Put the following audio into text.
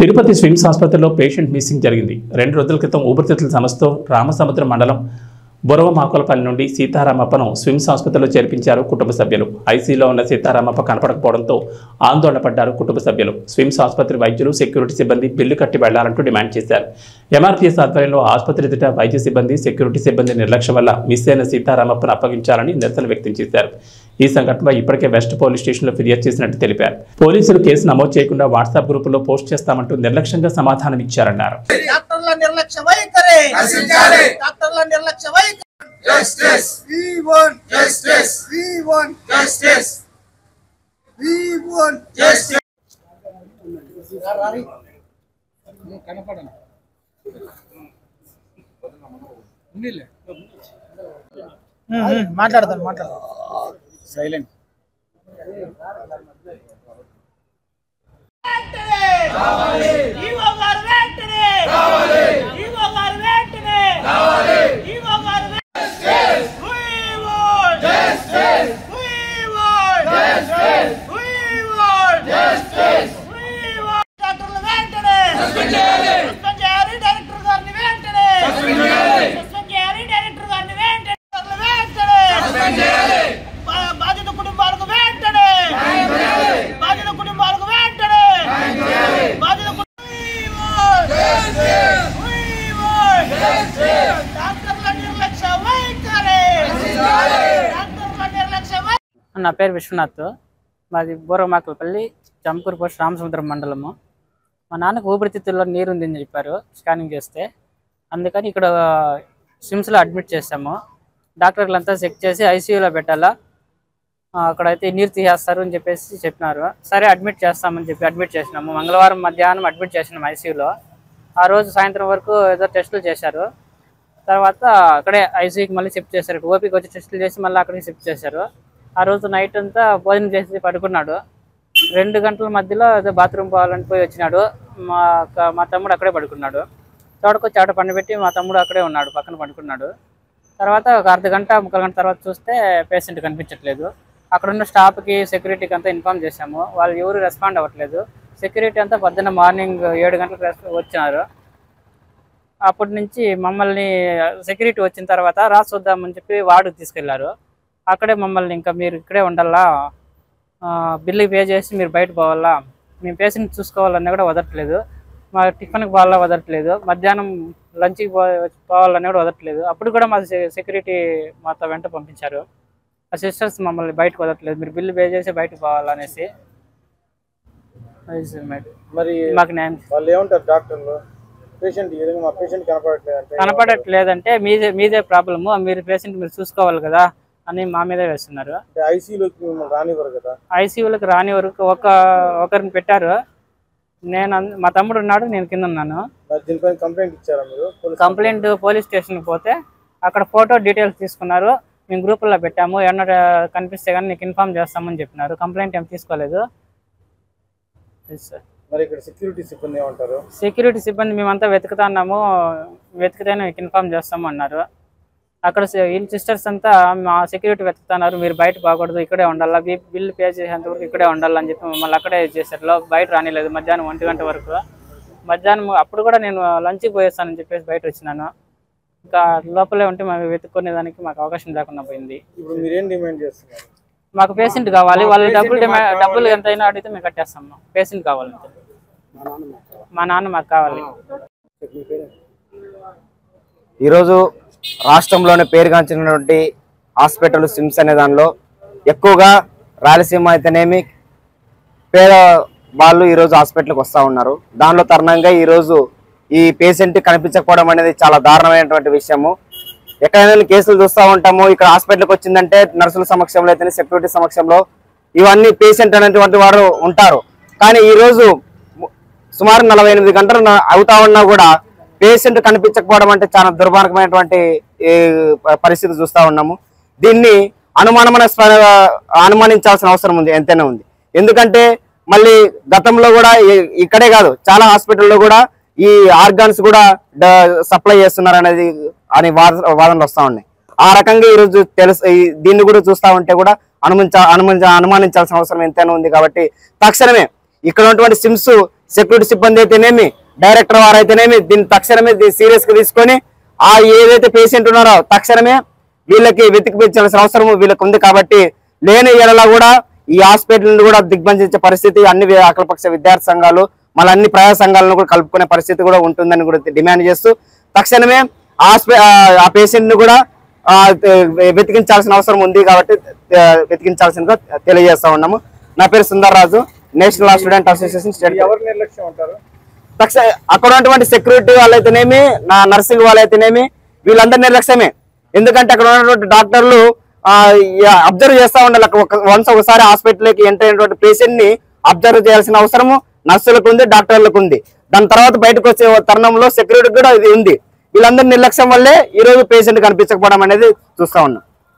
తిరుపతి స్విమ్స్ ఆసుపత్రిలో patient missing జరిగింది. 2 రోజుల క్రితం ఊపిరితిత్తుల సమస్యతో రామసముద్రం మండలం బొరవమాకులపల్లి నుండి సీతారామప్పను స్విమ్స్ ఆసుపత్రిలో చేర్పించారు కుటుంబ సభ్యులు. ఐసీయూలో ఉన్న సీతారామప్ప కనపడకపోవడంతో ఆందోళన పడ్డారు కుటుంబ సభ్యులు. స్విమ్స్ ఆసుపత్రి వైద్యులు, సెక్యూరిటీ సిబ్బంది బిల్లు కట్టి వెళ్లాలంటూ డిమాండ్ చేశారు. ఎంఆర్పీఎస్ ఆధ్వర్యంలో ఆసుపత్రి ఎదుట వైద్య సిబ్బంది, సెక్యూరిటీ సిబ్బంది నిర్లక్ష్యం వల్ల మిస్ అయిన సీతారామప్పను అప్పగించాలని నిరసన వ్యక్తం చేశారు. ఈ సంఘటనపై ఇప్పటికే వెస్ట్ పోలీస్ స్టేషన్లో ఫిర్యాదు చేసినట్టు తెలిపారు. పోలీసులు కేసు నమోదు చేయకుండా వాట్సాప్ గ్రూపుల్లో పోస్ట్ చేస్తామంటూ నిర్లక్ష్యంగా సమాధానం ఇచ్చారన్నారు. మాట్లాడతాను సైలెంట్ నా పేరు విశ్వనాథ్. మాది బొరవమాకులపల్లి, జంపూర్ పోస్ట్, రామసముద్రం మండలము. మా నాన్నకు ఊపిరితిత్తుల్లో నీరు ఉందని చెప్పారు స్కానింగ్ చేస్తే. అందుకని ఇక్కడ స్విమ్స్లో అడ్మిట్ చేస్తాము. డాక్టర్లంతా చెక్ చేసి ఐసీయూలో పెట్టాలా, అక్కడైతే నీరు తీసేస్తారు అని చెప్పేసి చెప్పినారు. సరే అడ్మిట్ చేస్తామని చెప్పి అడ్మిట్ చేసినాము. మంగళవారం మధ్యాహ్నం అడ్మిట్ చేసినాము ఐసీయూలో. ఆ రోజు సాయంత్రం వరకు ఏదో టెస్టులు చేశారు. తర్వాత అక్కడే ఐసీయూకి మళ్ళీ షిఫ్ట్ చేశారు. ఓపీకి వచ్చి టెస్టులు చేసి మళ్ళీ అక్కడికి షిఫ్ట్ చేశారు. ఆ రోజు నైట్ అంతా భోజనం చేసి పడుకున్నాడు. 2 గంటల మధ్యలో ఏదో బాత్రూమ్ పోవాలని పోయి వచ్చినాడు. మా తమ్ముడు అక్కడే పడుకున్నాడు. తోటకొచ్చి ఆట పండుబెట్టి మా తమ్ముడు అక్కడే ఉన్నాడు, పక్కన పడుకున్నాడు. తర్వాత ఒక అర్ధ గంట, 3/4 గంట తర్వాత చూస్తే పేషెంట్ కనిపించట్లేదు. అక్కడున్న స్టాఫ్కి, సెక్యూరిటీకి అంతా ఇన్ఫామ్ చేశాము. వాళ్ళు ఎవరు రెస్పాండ్ అవ్వట్లేదు. సెక్యూరిటీ అంతా పొద్దున్న మార్నింగ్ 7 గంటలకు వచ్చినారు. అప్పటి నుంచి మమ్మల్ని సెక్యూరిటీ వచ్చిన తర్వాత రాసి చూద్దామని చెప్పి వార్డుకి తీసుకెళ్లారు. అక్కడే మమ్మల్ని ఇంకా మీరు ఇక్కడే ఉండాలా, బిల్లు పే చేసి మీరు బయట పోవాలా, మేము పేషెంట్ చూసుకోవాలన్నా కూడా వదలట్లేదు. మా టిఫిన్కి పోవాలా వదలట్లేదు, మధ్యాహ్నం లంచ్కి పోవాలన్నా కూడా వదలట్లేదు. అప్పుడు కూడా మా సెక్యూరిటీ మాతో వెంట పంపించారు. ఆ సిస్టర్స్ మమ్మల్ని బయటకు వదలట్లేదు, మీరు బిల్లు పే చేసి బయటకు పోవాలనేసి. మరి మాకు న్యాయం వాళ్ళు ఏమంటారు డాక్టర్లు? కనపడట్లేదంటే మీదే ప్రాబ్లము, మీరు పేషెంట్ మీరు చూసుకోవాలి కదా అని మా మీదే వేస్తున్నారు. ఐసీయూలోకి రాని వరకు ఒకరిని పెట్టారు. మా తమ్ముడు ఉన్నాడు, నేను కింద ఉన్నాను. కంప్లైంట్ పోలీస్ స్టేషన్కి పోతే అక్కడ ఫోటో డీటెయిల్స్ తీసుకున్నారు. మేము గ్రూపుల్లో పెట్టాము, ఏమన్నా కనిపిస్తే కానీ నీకు ఇన్ఫామ్ చేస్తామని చెప్పినారు. కంప్లైంట్ ఏం తీసుకోలేదు సార్. మరి ఇక్కడ సెక్యూరిటీ సిబ్బంది ఏమంటారు? సెక్యూరిటీ సిబ్బంది మేమంతా వెతుకుతున్నాము, వెతికితేనే మీకు ఇన్ఫామ్ చేస్తాము అన్నారు. అక్కడ వీళ్ళ సిస్టర్స్ అంతా మా సెక్యూరిటీ వెతుకుతున్నారు, మీరు బయట పోకూడదు, ఇక్కడే ఉండాలా, బిల్లు పే చేసేంతవరకు ఇక్కడే ఉండాలని చెప్పి మమ్మల్ని అక్కడే చేశారు. బయట రానిలేదు మధ్యాహ్నం 1 గంట వరకు. మధ్యాహ్నం అప్పుడు కూడా నేను లంచ్కి పోయేస్తానని చెప్పేసి బయట వచ్చినాను. ఇంకా లోపలే ఉంటే మేము వెతుక్కునేదానికి మాకు అవకాశం లేకుండా పోయింది. ఇప్పుడు మీరేం డిమాండ్ చేస్తున్నారు? మాకు పేషెంట్ కావాలి, వాళ్ళు డబ్బులు ఎంతైనా అడిగితే మేము కట్టేస్తాము. పేషెంట్ కావాలంటే మా నాన్న మాకు కావాలి. ఈరోజు రాష్ట్రంలోనే పేరుగాంచినటువంటి హాస్పిటల్ స్విమ్స్ అనే దానిలో ఎక్కువగా రాయలసీమ అయితేనేమి పేద వాళ్ళు ఈరోజు హాస్పిటల్కి వస్తూ ఉన్నారు. దానిలో తరుణంగా ఈరోజు ఈ పేషెంట్ కనిపించకపోవడం అనేది చాలా దారుణమైనటువంటి విషయము. ఎక్కడైనా కేసులు చూస్తూ ఉంటాము, ఇక్కడ హాస్పిటల్కి వచ్చిందంటే నర్సుల సమక్షంలో అయితేనే సెక్యూరిటీ సమక్షంలో ఇవన్నీ పేషెంట్ అనేటువంటి వారు ఉంటారు. కానీ ఈరోజు సుమారు 48 గంటలు అవుతా ఉన్నా కూడా పేషెంట్ కనిపించకపోవడం అంటే చాలా దుర్మార్గమైనటువంటి పరిస్థితి చూస్తూ ఉన్నాము. దీన్ని అనుమానించాల్సిన అవసరం ఉంది, ఎంతైనా ఉంది. ఎందుకంటే మళ్ళీ గతంలో కూడా ఇక్కడే కాదు చాలా హాస్పిటల్లో కూడా ఈ ఆర్గాన్స్ కూడా సప్లై చేస్తున్నారు అనేది అని వాదనలు వస్తూ ఉన్నాయి. ఆ రకంగా ఈరోజు దీన్ని కూడా చూస్తూ ఉంటే కూడా అనుమానించాల్సిన అవసరం ఎంతైనా ఉంది. కాబట్టి తక్షణమే ఇక్కడ ఉన్నటువంటి సిమ్స్ సెక్యూరిటీ సిబ్బంది అయితేనేమి, డైరెక్టర్ వారు అయితేనేమి దీన్ని తక్షణమే సీరియస్ గా తీసుకొని ఆ ఏదైతే పేషెంట్ ఉన్నారో తక్షణమే వీళ్ళకి వెతికిపించాల్సిన అవసరం వీళ్ళకి ఉంది. కాబట్టి లేని ఏడలా కూడా ఈ హాస్పిటల్ కూడా దిగ్బంధించే పరిస్థితి అన్ని అఖిలపక్ష విద్యార్థి సంఘాలు మళ్ళీ అన్ని ప్రజా సంఘాలను కూడా కలుపుకునే పరిస్థితి కూడా ఉంటుందని కూడా డిమాండ్ చేస్తూ తక్షణమే ఆ పేషెంట్ ని కూడా వెతికించాల్సిన అవసరం ఉంది. కాబట్టి వెతికించాల్సిందిగా తెలియజేస్తా ఉన్నాము. నా పేరు సుందర్ రాజు, నేషనల్ స్టూడెంట్ అసోసియేషన్ స్టేట్. ఎవరు నిర్లక్ష్యం అంటారు? అక్కడ ఉన్నటువంటి సెక్యూరిటీ వాళ్ళైతేనేమి, నర్సింగ్ వాళ్ళైతేనేమి వీళ్ళందరూ నిర్లక్ష్యమే. ఎందుకంటే అక్కడ ఉన్నటువంటి డాక్టర్లు అబ్జర్వ్ చేస్తా ఉండాలి. ఒకసారి హాస్పిటల్కి ఎంటర్ అయినటువంటి పేషెంట్ ని అబ్జర్వ్ చేయాల్సిన అవసరము నర్సులకు ఉంది, డాక్టర్లకు ఉంది. దాని తర్వాత బయటకు వచ్చే తరుణంలో సెక్యూరిటీ కూడా ఇది ఉంది. వీళ్ళందరూ నిర్లక్ష్యం వల్లే ఈ రోజు పేషెంట్ కనిపించకపోవడం అనేది చూస్తా ఉన్నాం.